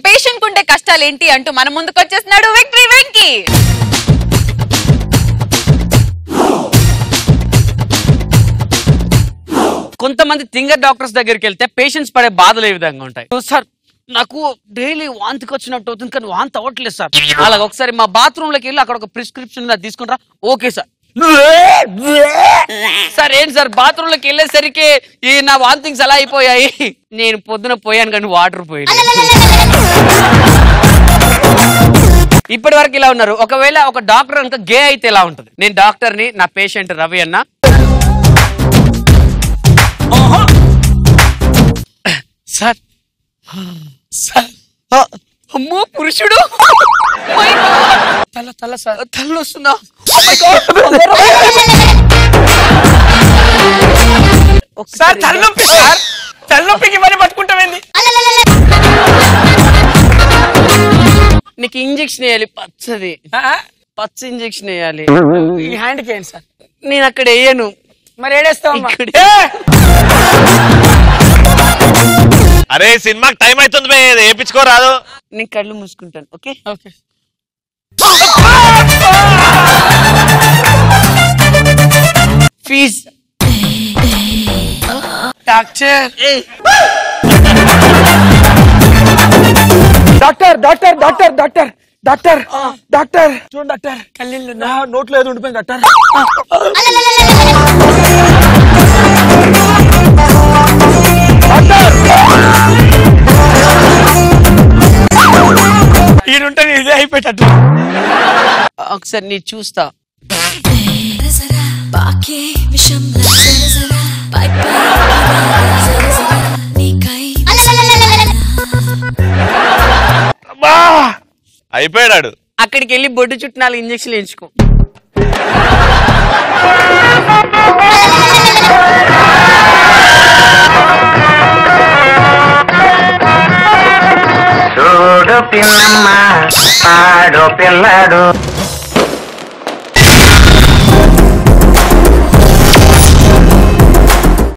Patient కుండే కష్టాలు ఏంటి అంటూ మన ముందుకు వచ్చేస్తున్నాడు విక్టరీ వెంకీ. కొంతమంది థింగర్ డాక్టర్స్ దగ్గరికి వెళ్తే పేషెంట్స్ పడే బాధలు ఏ విధంగా ఉంటాయి? సార్ నాకు డైలీ వాంతికి వచ్చినట్టు అవుతుంది కానీ వాంతి అవ్వట్లేదు సార్. అలాగే ఒకసారి మా బాత్రూమ్ లోకి వెళ్ళి అక్కడ ఒక ప్రిస్క్రిప్షన్ తీసుకుంటా. Okay sir. సార్ ఏంటి సార్ బాత్రూమ్ లోకి వెళ్ళేసరికి ఈ నా వాంతింగ్స్ ఎలా అయిపోయాయి? నేను పొద్దున పోయాను కానీ వాటర్ పోయాను. ఇప్పటి వరకు ఇలా ఉన్నారు. ఒకవేళ ఒక డాక్టర్ అంతా గే అయితే ఎలా ఉంటుంది? నేను డాక్టర్ని, నా పేషెంట్ రవి అన్న. సార్ అమ్మో పురుషుడు తల తల సార్ తల వస్తుందా? సార్ తలనొప్పి సార్, తలనొప్పికి మరి పట్టుకుంటామేంది? నీకు ఇంజెక్షన్ వేయాలి, పచ్చది పచ్చ ఇంజెక్షన్ వేయాలి. ఈ హ్యాండ్కి ఏంటి సార్? నేను అక్కడ వేయను. మరి ఏడేస్తావు? అరే సినిమాకి టైం అవుతుంది, వేయించుకోరాదు. నేను కళ్ళు మూసుకుంటాను. Okay okay. ఫీజ్ doctor doctor doctor doctor doctor doctor doctor చూడండి డాక్టర్, కళ్ళీళ్ళు నా నోట్లో ఏదో ఉండిపోయింది డాక్టర్. ఈడుంటే ఇదే అయిపోయేటట్టు. ఒకసారి నీ చూస్తా. అయిపోయాడు. అక్కడికి వెళ్ళి బొడ్డు చుట్టూ 4 ఇంజక్షన్లు వేయించుకో. చూడు పిల్లమ్మ ఆడు పిల్లాడు